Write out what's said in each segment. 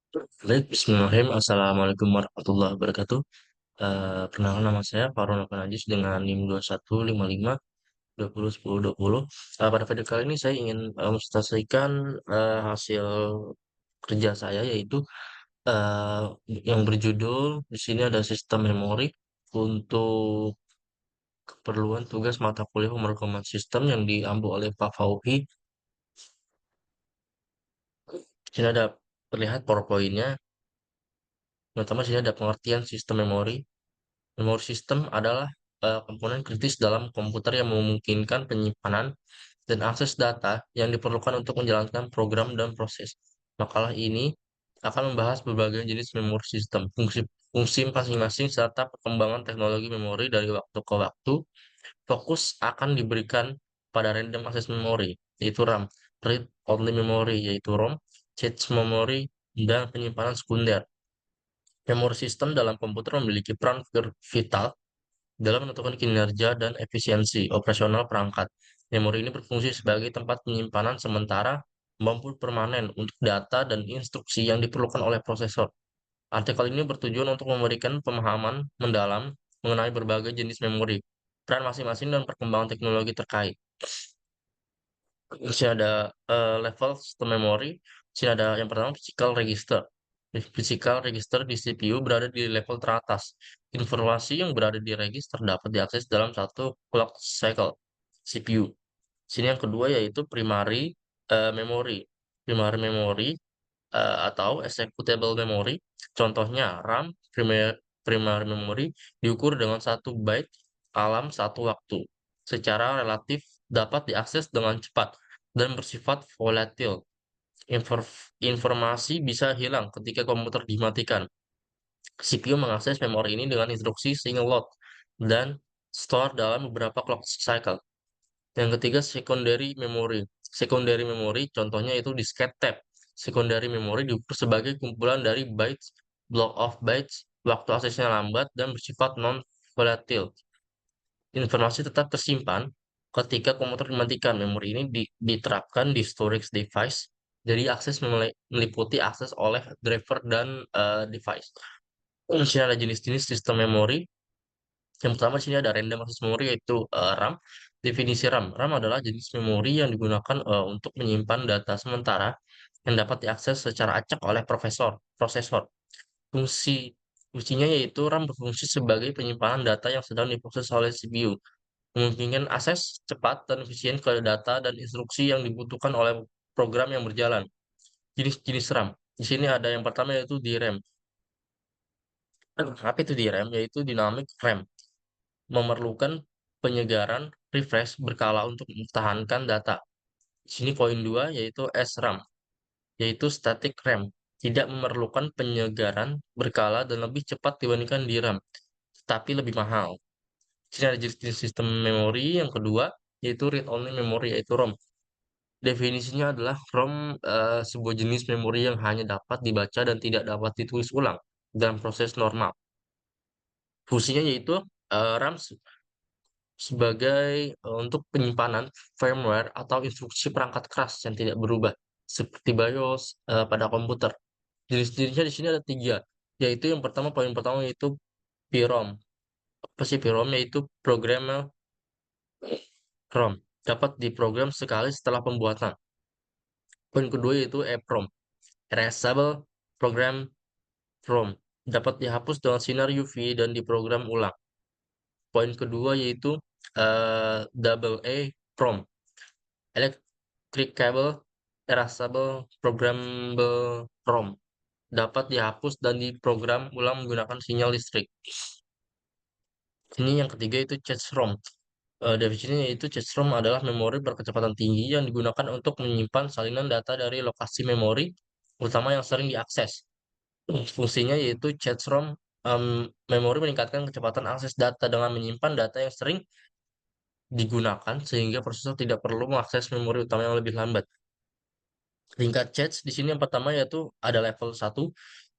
Baik, bismillahirrahmanirrahim. Assalamualaikum warahmatullahi wabarakatuh. Perkenalkan nama saya Farhan Najis dengan NIM 2155 2010 20. Pada video kali ini saya ingin menpresentasikan hasil kerja saya yaitu eh, yang berjudul di sini ada sistem memori untuk keperluan tugas mata kuliah pemrograman sistem yang diambil oleh Pak Fauhi. Di sini ada terlihat PowerPoint-nya. Pertama, di sini ada pengertian sistem memori. Memori sistem adalah komponen kritis dalam komputer yang memungkinkan penyimpanan dan akses data yang diperlukan untuk menjalankan program dan proses. Makalah ini akan membahas berbagai jenis memori sistem, fungsi masing-masing, serta perkembangan teknologi memori dari waktu ke waktu. Fokus akan diberikan pada random access memory, yaitu RAM, read-only memory, yaitu ROM, cache memory, dan penyimpanan sekunder. Memori sistem dalam komputer memiliki peran vital dalam menentukan kinerja dan efisiensi operasional perangkat. Memori ini berfungsi sebagai tempat penyimpanan sementara maupun permanen untuk data dan instruksi yang diperlukan oleh prosesor. Artikel ini bertujuan untuk memberikan pemahaman mendalam mengenai berbagai jenis memori, peran masing-masing dan perkembangan teknologi terkait. Di sini ada level sistem memori. Di sini ada yang pertama physical register. Di physical register di CPU berada di level teratas. Informasi yang berada di register dapat diakses dalam satu clock cycle CPU. Sini yang kedua yaitu primary memory. Primary memory atau executable memory. Contohnya RAM primary memory diukur dengan 1 byte dalam satu waktu. Secara relatif dapat diakses dengan cepat dan bersifat volatil. Informasi bisa hilang ketika komputer dimatikan. CPU mengakses memori ini dengan instruksi single load dan store dalam beberapa clock cycle. Yang ketiga, secondary memory. Secondary memory contohnya itu diskette tab. Secondary memory diukur sebagai kumpulan dari bytes, block of bytes, waktu aksesnya lambat dan bersifat non-volatile. Informasi tetap tersimpan ketika komputer dimatikan. Memori ini diterapkan di storage device, jadi akses meliputi akses oleh driver dan device. Di sini ada jenis-jenis sistem memori. Yang pertama di sini ada random access memory yaitu RAM. Definisi RAM. RAM adalah jenis memori yang digunakan untuk menyimpan data sementara yang dapat diakses secara acak oleh prosesor. Fungsi Fungsinya yaitu RAM berfungsi sebagai penyimpanan data yang sedang diproses oleh CPU, memungkinkan akses cepat dan efisien ke data dan instruksi yang dibutuhkan oleh program yang berjalan. Jenis-jenis RAM. Di sini ada yang pertama yaitu DRAM. Apa itu DRAM? Yaitu dynamic RAM. Memerlukan penyegaran refresh berkala untuk mempertahankan data. Di sini poin 2 yaitu SRAM, yaitu static RAM. Tidak memerlukan penyegaran berkala dan lebih cepat dibandingkan DRAM, tetapi lebih mahal. Di sini ada jenis sistem memori yang kedua, yaitu read-only memory, yaitu ROM. Definisinya adalah ROM sebuah jenis memori yang hanya dapat dibaca dan tidak dapat ditulis ulang dalam proses normal. Fungsinya yaitu RAM sebagai untuk penyimpanan firmware atau instruksi perangkat keras yang tidak berubah, seperti BIOS pada komputer. Jenis-jenisnya di sini ada tiga, yaitu yang pertama, poin pertama yaitu PROM. Apa sih PROM? Yaitu programmer ROM. Dapat diprogram sekali setelah pembuatan. Poin kedua yaitu EPROM. Erasable Program ROM. Dapat dihapus dengan sinar UV dan diprogram ulang. Poin kedua yaitu double A PROM. Electric Cable Erasable Programmable ROM. Dapat dihapus dan diprogram ulang menggunakan sinyal listrik. Ini yang ketiga itu CHADS-ROM. Definisinya yaitu CHADS-ROM adalah memori berkecepatan tinggi yang digunakan untuk menyimpan salinan data dari lokasi memori, terutama yang sering diakses. Fungsinya yaitu CHADS-ROM memori meningkatkan kecepatan akses data dengan menyimpan data yang sering digunakan sehingga prosesor tidak perlu mengakses memori utama yang lebih lambat. Tingkat cache di sini yang pertama yaitu ada level 1,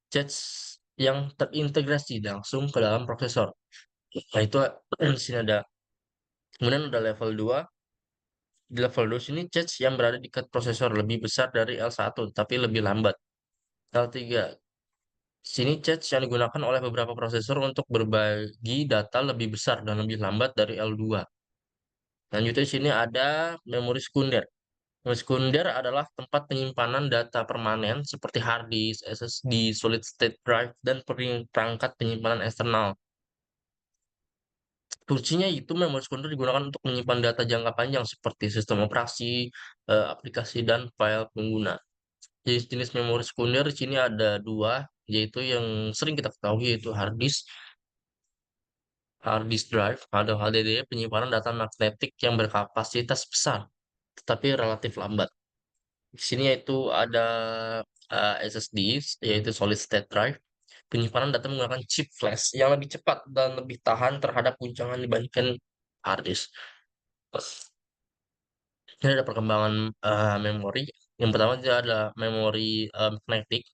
cache yang terintegrasi langsung ke dalam prosesor. Nah, itu di sini ada. Kemudian ada level 2. Di level 2 sini cache yang berada di dekat prosesor lebih besar dari L1 tapi lebih lambat. L3. Sini cache yang digunakan oleh beberapa prosesor untuk berbagi data lebih besar dan lebih lambat dari L2. Lanjutnya di sini ada memori sekunder. Memori sekunder adalah tempat penyimpanan data permanen seperti hard disk, SSD, solid state drive, dan perangkat penyimpanan eksternal. Fungsinya itu memori sekunder digunakan untuk menyimpan data jangka panjang seperti sistem operasi, aplikasi, dan file pengguna. Jenis-jenis memori sekunder di sini ada dua, yaitu yang sering kita ketahui yaitu hard disk drive atau HDD, penyimpanan data magnetik yang berkapasitas besar tetapi relatif lambat. Di sini yaitu ada SSD, yaitu solid state drive, penyimpanan data menggunakan chip flash yang lebih cepat dan lebih tahan terhadap guncangan dibandingkan hard disk. Ini ada perkembangan memori. Yang pertama dia ada memori magnetik.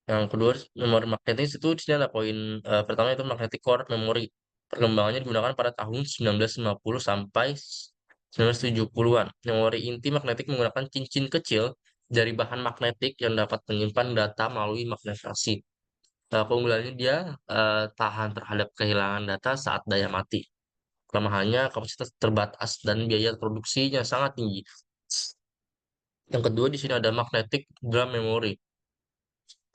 Yang kedua, memori magnetis itu di sini ada poin pertama itu magnetic core memory. Perkembangannya digunakan pada tahun 1950 sampai 1970-an. Memori inti magnetik menggunakan cincin kecil dari bahan magnetik yang dapat menyimpan data melalui magnetisasi. Keunggulannya dia tahan terhadap kehilangan data saat daya mati. Kelemahannya kapasitas terbatas dan biaya produksinya sangat tinggi. Yang kedua di sini ada magnetic drum memory.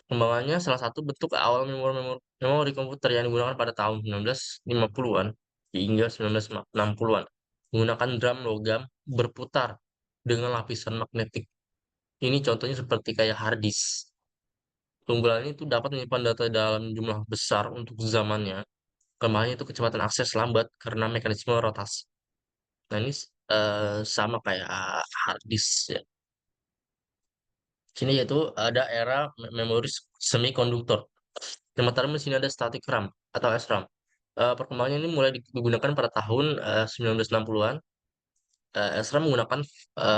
Perkembangannya salah satu bentuk awal memori komputer yang digunakan pada tahun 1950-an hingga 1960-an. Menggunakan drum logam berputar dengan lapisan magnetik. Ini contohnya seperti kayak hard disk. Keunggulannya itu dapat menyimpan data dalam jumlah besar untuk zamannya. Kelemahannya itu kecepatan akses lambat karena mekanisme rotasi. Nah ini sama kayak hard disk ya. Sini yaitu ada era memori semikonduktor. Yang pertama di sini ada static RAM atau SRAM. Perkembangannya ini mulai digunakan pada tahun 1960-an. SRAM menggunakan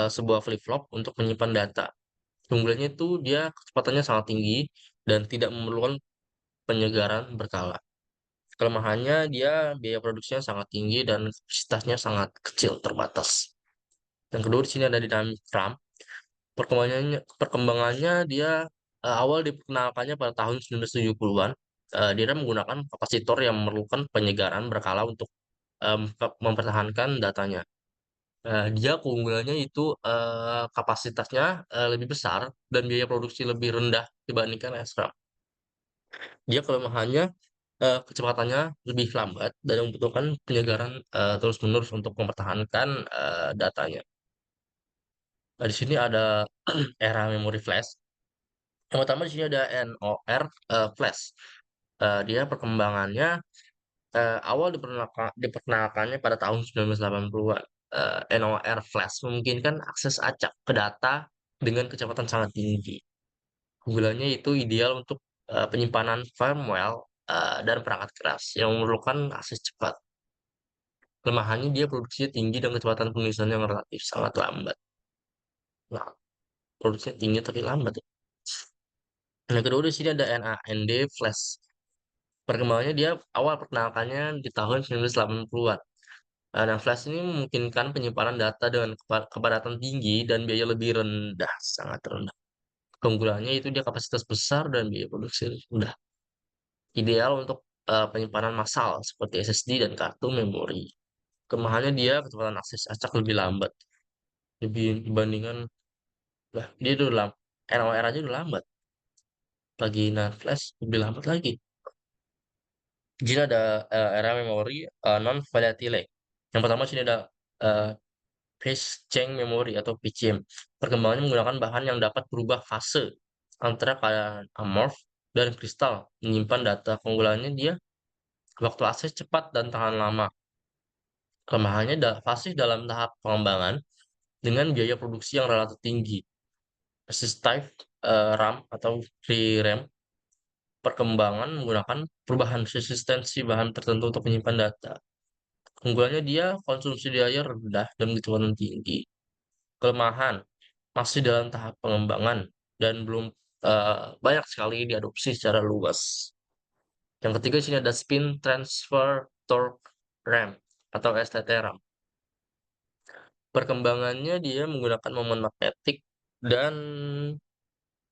sebuah flip-flop untuk menyimpan data. Keunggulannya itu dia kecepatannya sangat tinggi dan tidak memerlukan penyegaran berkala. Kelemahannya dia biaya produksinya sangat tinggi dan kapasitasnya sangat kecil terbatas. Yang kedua di sini ada dynamic RAM. Perkembangannya dia awal diperkenalkannya pada tahun 1970-an. Dia menggunakan kapasitor yang memerlukan penyegaran berkala untuk mempertahankan datanya. Dia keunggulannya itu kapasitasnya lebih besar dan biaya produksi lebih rendah dibandingkan SRAM. Dia kelemahannya kecepatannya lebih lambat dan membutuhkan penyegaran terus-menerus untuk mempertahankan datanya. Nah, di sini ada era memori flash. Yang pertama di sini ada NOR flash. Dia perkembangannya awal diperkenalkannya pada tahun 1980-an. NOR flash memungkinkan akses acak ke data dengan kecepatan sangat tinggi. Keunggulannya itu ideal untuk penyimpanan firmware dan perangkat keras yang memerlukan akses cepat. Kelemahannya dia produksinya tinggi dan kecepatan penulisan yang relatif sangat lambat. Nah, produksinya tinggi tapi lambat ya. Yang kedua di sini ada NAND flash. Perkembangannya dia awal perkenalkannya di tahun 1980-an. Dan flash ini memungkinkan penyimpanan data dengan kepadatan tinggi dan biaya lebih rendah, sangat rendah. Keunggulannya itu dia kapasitas besar dan biaya produksi rendah. Ideal untuk penyimpanan massal seperti SSD dan kartu memori. Kelemahannya dia kecepatan akses acak lebih lambat. Lebih dibandingkan, lah dia udah lambat. NOR aja udah lambat. Lagi NAND flash lebih lambat lagi. Jadi ada era memori non-volatile. Yang pertama sini ada eh, phase change memory atau PCM. Perkembangannya menggunakan bahan yang dapat berubah fase antara keadaan amorph dan kristal, menyimpan data. Keunggulannya dia waktu akses cepat dan tahan lama. Kelemahannya masih dalam tahap pengembangan dengan biaya produksi yang relatif tinggi. Persistive RAM atau VRAM perkembangan menggunakan perubahan resistensi bahan tertentu untuk menyimpan data. Keunggulannya dia konsumsi daya rendah dan kecepatan tinggi. Kelemahan masih dalam tahap pengembangan dan belum banyak sekali diadopsi secara luas. Yang ketiga sini ada spin transfer torque RAM atau STT-RAM. Perkembangannya dia menggunakan momen magnetik dan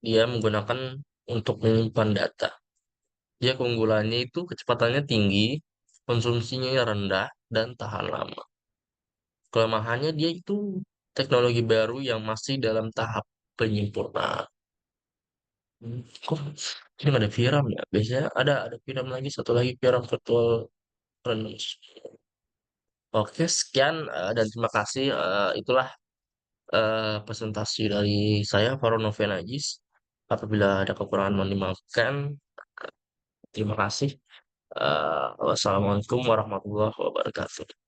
dia menggunakan untuk menyimpan data. Dia keunggulannya itu kecepatannya tinggi, konsumsinya rendah, dan tahan lama. Kelemahannya dia itu teknologi baru yang masih dalam tahap penyempurnaan. Kok ini nggak ada Viram ya? Biasanya ada Viram lagi, satu lagi Viram virtual Random. Oke, sekian dan terima kasih. Itulah presentasi dari saya, Faron Novenagis. Apabila ada kekurangan mohon dimaafkan. Terima kasih. Wassalamualaikum warahmatullahi wabarakatuh.